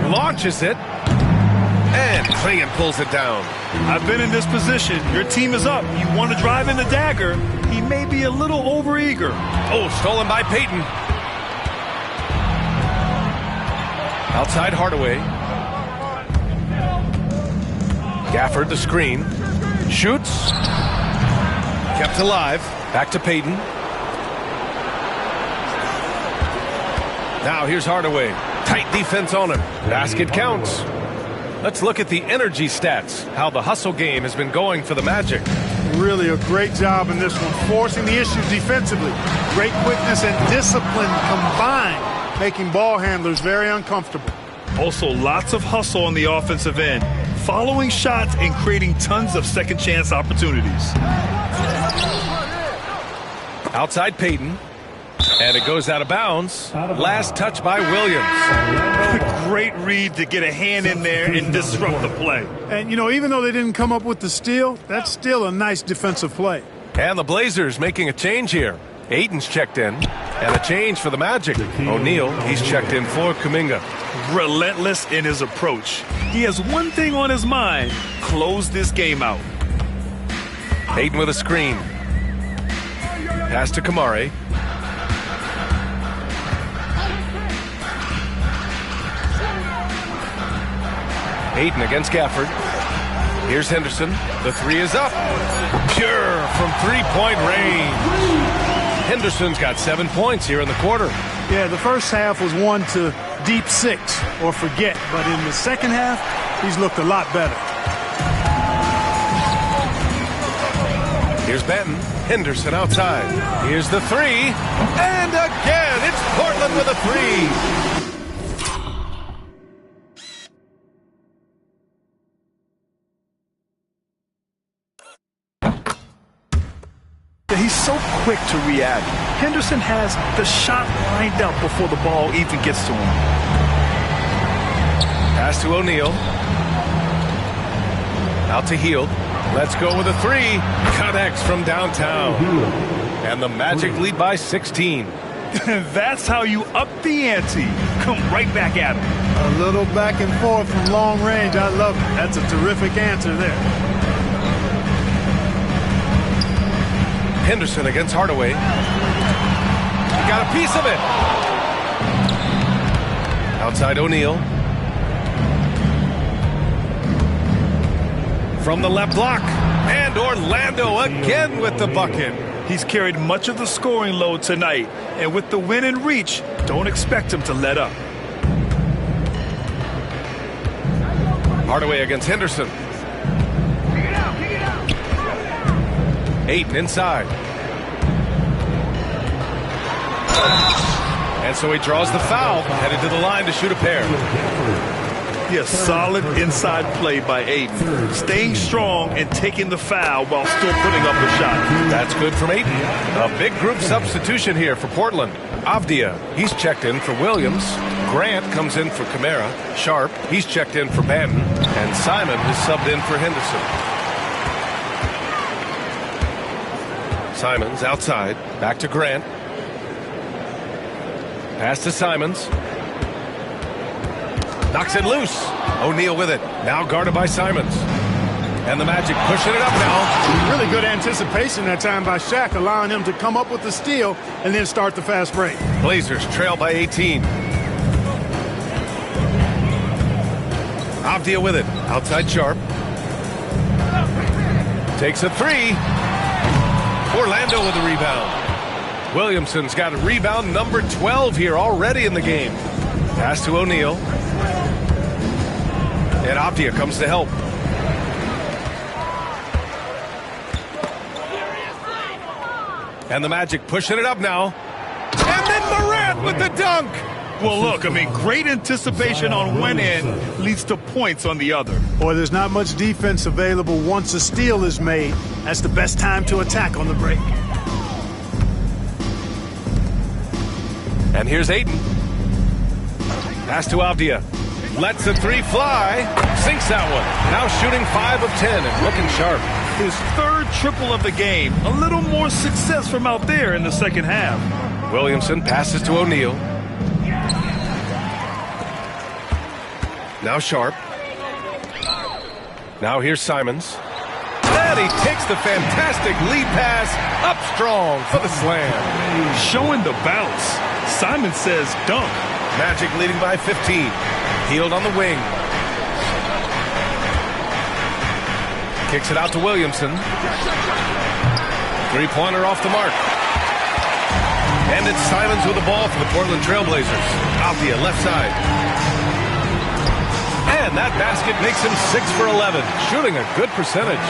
Launches it. And Klingen pulls it down. I've been in this position. Your team is up. You want to drive in the dagger. He may be a little overeager. Oh, stolen by Payton. Outside Hardaway. Gafford the screen. Shoots. Kept alive. Back to Payton. Now here's Hardaway. Tight defense on him. Basket counts. Let's look at the energy stats. How the hustle game has been going for the Magic. Really a great job in this one, forcing the issues defensively. Great quickness and discipline combined, making ball handlers very uncomfortable. Also, lots of hustle on the offensive end, following shots and creating tons of second chance opportunities. Outside Payton. And it goes out of bounds. Last touch by Williams. Great read to get a hand in there and disrupt the play. And, you know, even though they didn't come up with the steal, that's still a nice defensive play. And the Blazers making a change here. Aiton's checked in. And a change for the Magic. O'Neal, he's checked in for Kuminga. Relentless in his approach. He has one thing on his mind: close this game out. Ayton with a screen. Pass to Kamare. Ayton against Gafford. Here's Henderson. The 3 is up. Pure from three-point range. Henderson's got 7 points here in the quarter. Yeah, the first half was 1 to deep 6 or forget. But in the second half, he's looked a lot better. Here's Benton. Henderson outside. Here's the 3. And again, it's Portland with a 3. He's so quick to react. Henderson has the shot lined up before the ball even gets to him. Pass to O'Neal. Out to Hield. Let's go with a 3. Connects from downtown. And the Magic lead by 16. That's how you up the ante. Come right back at him. A little back and forth from long range. I love it. That's a terrific answer there. Henderson against Hardaway. He got a piece of it. Outside O'Neal. From the left block. And Orlando again with the bucket. He's carried much of the scoring load tonight. And with the win in reach, don't expect him to let up. Hardaway against Henderson. Ayton inside. And so he draws the foul, headed to the line to shoot a pair. Yes, solid inside play by Ayton. Staying strong and taking the foul while still putting up the shot. That's good from Ayton. A big group substitution here for Portland. Avdia, he's checked in for Williams. Grant comes in for Kamara. Sharp, he's checked in for Banton. And Simon is subbed in for Henderson. Simons outside. Back to Grant. Pass to Simons. Knocks it loose. O'Neal with it. Now guarded by Simons. And the Magic pushing it up now. Really good anticipation that time by Shaq, allowing him to come up with the steal and then start the fast break. Blazers trail by 18. Avdia with it. Outside Sharp. Takes a three. Orlando with the rebound. Williamson's got a rebound number 12 here already in the game. Pass to O'Neal. And Avdia comes to help. And the Magic pushing it up now. And then Morant with the dunk. Well, look, I mean, great anticipation on one end leads to points on the other. Boy, there's not much defense available once a steal is made. That's the best time to attack on the break. And here's Ayton. Pass to Avdia. Lets the three fly. Sinks that one. Now shooting 5 of 10 and looking sharp. His third triple of the game. A little more success from out there in the second half. Williamson passes to O'Neal. Now Sharp. Now here's Simons. And he takes the fantastic lead pass up strong for the slam. Showing the bounce. Simon says dunk. Magic leading by 15. Healed on the wing. Kicks it out to Williamson. Three-pointer off the mark. And it's Simons with the ball for the Portland Trailblazers. Avdia left side. And that basket makes him 6 for 11, shooting a good percentage.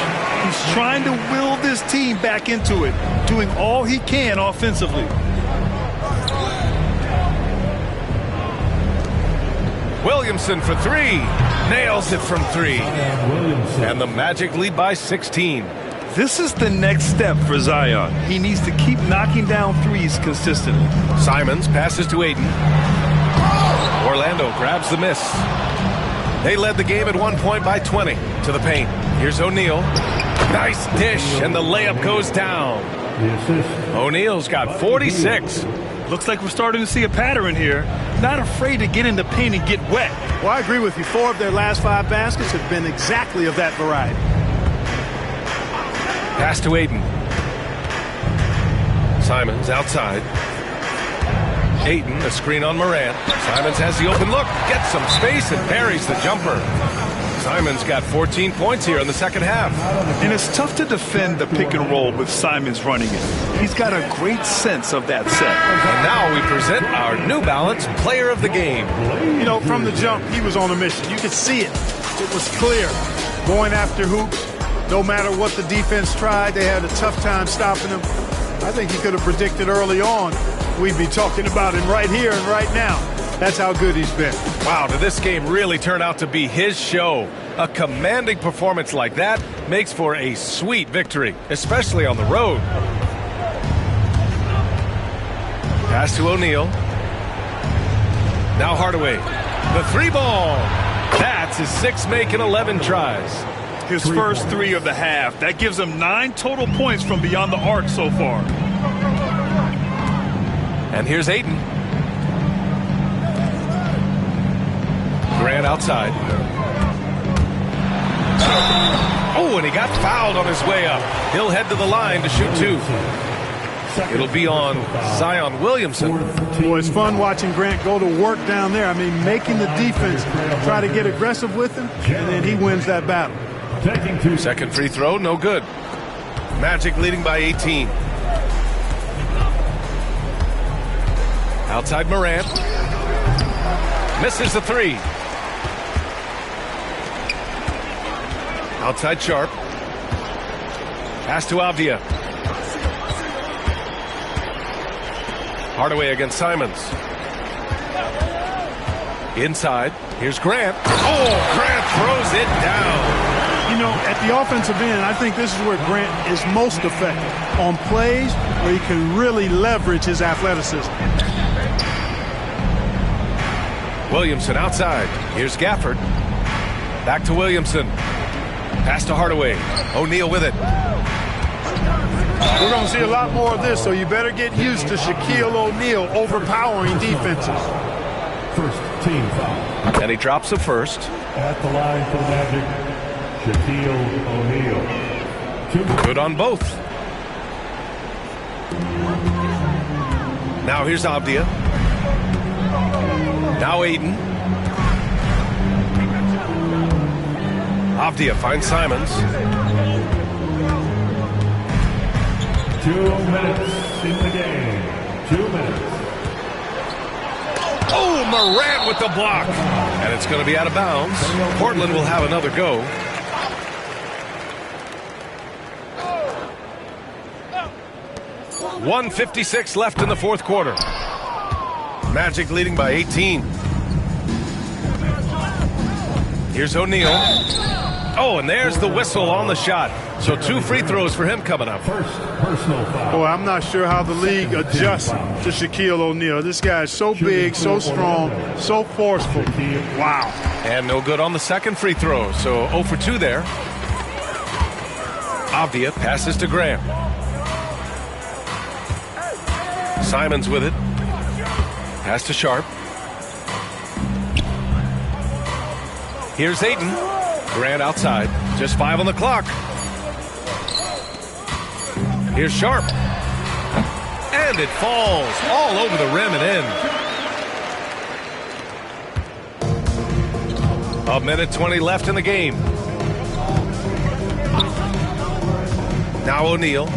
He's trying to will this team back into it, doing all he can offensively. Williamson for three. Nails it from three. And the Magic lead by 16. This is the next step for Zion. He needs to keep knocking down threes consistently. Simons passes to Ayton. Orlando grabs the miss. They led the game at 1 point by 20 to the paint. Here's O'Neal. Nice dish, and the layup goes down. O'Neal's got 46. Looks like we're starting to see a pattern here. Not afraid to get in the paint and get wet. Well, I agree with you. 4 of their last 5 baskets have been exactly of that variety. Pass to Ayton. Simons outside. Ayton, a screen on Morant. Simons has the open look, gets some space, and parries the jumper. Simons got 14 points here in the second half. And it's tough to defend the pick and roll with Simons running it. He's got a great sense of that set. And now we present our New Balance Player of the Game. You know, from the jump, he was on a mission. You could see it. It was clear. Going after hoops, no matter what the defense tried, they had a tough time stopping him. I think he could have predicted early on we'd be talking about him right here and right now. That's how good he's been. Wow, did this game really turn out to be his show? A commanding performance like that makes for a sweet victory, especially on the road. Pass to O'Neal. Now Hardaway. The 3-ball. That's his 6th make in 11 tries. His first 3 of the half. That gives him 9 total points from beyond the arc so far. And here's Aiden. Grant outside. Oh, and he got fouled on his way up. He'll head to the line to shoot 2. It'll be on Zion Williamson. Boy, it's fun watching Grant go to work down there. I mean, making the defense try to get aggressive with him, and then he wins that battle. Second free throw, no good. Magic leading by 18. Outside Morant. Misses the 3. Outside Sharp. Pass to Avdia. Hardaway against Simons. Inside. Here's Grant. Oh, Grant throws it down. You know, at the offensive end, I think this is where Grant is most effective. On plays where he can really leverage his athleticism. Williamson outside. Here's Gafford. Back to Williamson. Pass to Hardaway. O'Neal with it. We're going to see a lot more of this, so you better get used to Shaquille O'Neal overpowering defenses. First team foul. And he drops the first. At the line for the Magic, Shaquille O'Neal. Good on both. Now here's Avdia. Now Aiden. Avdia finds Simons. 2 minutes in the game. 2 minutes. Oh, Morant with the block. And it's going to be out of bounds. Portland will have another go. .156 left in the fourth quarter. Magic leading by 18. Here's O'Neal. Oh, and there's the whistle on the shot. So 2 free throws for him coming up. First personal foul. Boy, I'm not sure how the league adjusts to Shaquille O'Neal. This guy is so big, so strong, so forceful. Wow. And no good on the second free throw. So 0 for 2 there. Avdia passes to Graham. Simons with it. Pass to Sharp. Here's Aiden. Grant outside. Just 5 on the clock. Here's Sharp. And it falls all over the rim and in. A minute 20 left in the game. Now O'Neal.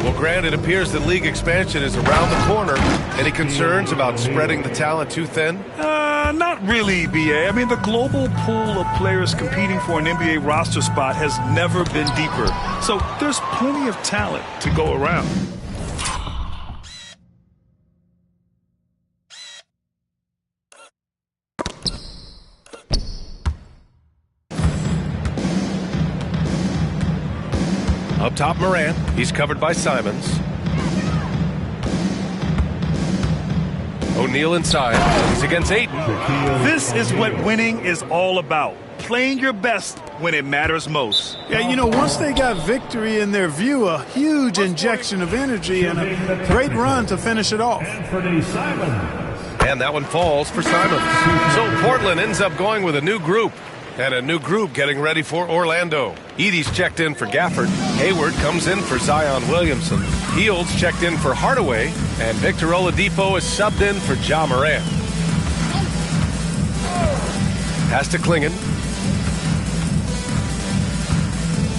Well, Grant, it appears that league expansion is around the corner. Any concerns about spreading the talent too thin? Not really, B.A. I mean, the global pool of players competing for an NBA roster spot has never been deeper. So there's plenty of talent to go around. Up top, Morant. He's covered by Simons. O'Neal inside. He's against Ayton. This is what winning is all about. Playing your best when it matters most. Yeah, you know, once they got victory in their view, a huge injection of energy and a great run to finish it off. And that one falls for Simons. So Portland ends up going with a new group. And a new group getting ready for Orlando. Edey's checked in for Gafford. Hayward comes in for Zion Williamson. Fields checked in for Hardaway. And Victor Oladipo is subbed in for Ja Morant. Pass to Klingon.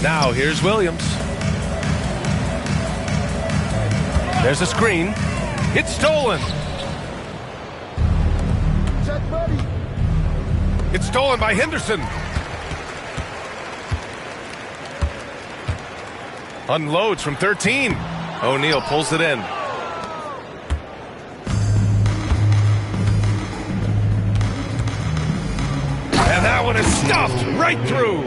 Now here's Williams. There's a screen. It's stolen. It's stolen by Henderson. Unloads from 13. O'Neal pulls it in. And that one is stuffed right through.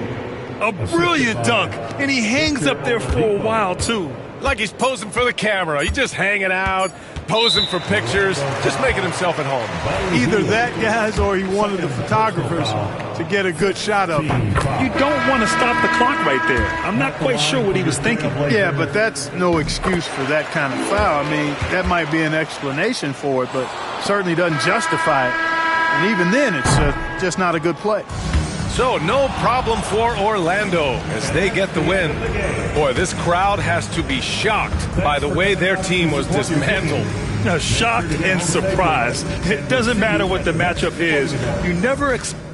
A brilliant dunk. And he hangs up there for a while, too. Like he's posing for the camera. He's just hanging out, posing for pictures, just making himself at home. Either that, guys, or he wanted the photographers to get a good shot of him. You don't want to stop the clock right there. I'm not quite sure what he was thinking. Yeah, but that's no excuse for that kind of foul. I mean, that might be an explanation for it, but certainly doesn't justify it. And even then, it's just not a good play. So no problem for Orlando as they get the win. Boy, this crowd has to be shocked by the way their team was dismantled. Shocked and surprised. It doesn't matter what the matchup is. You never expect.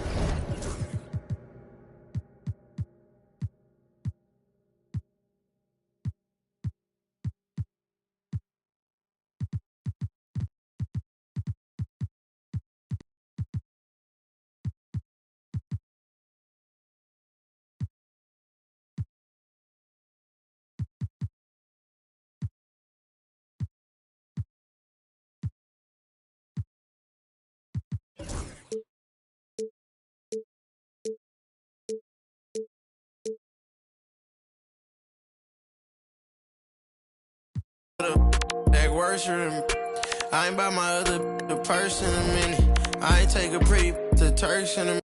I ain't by my other person a minute. I ain't take a pre to Turks in a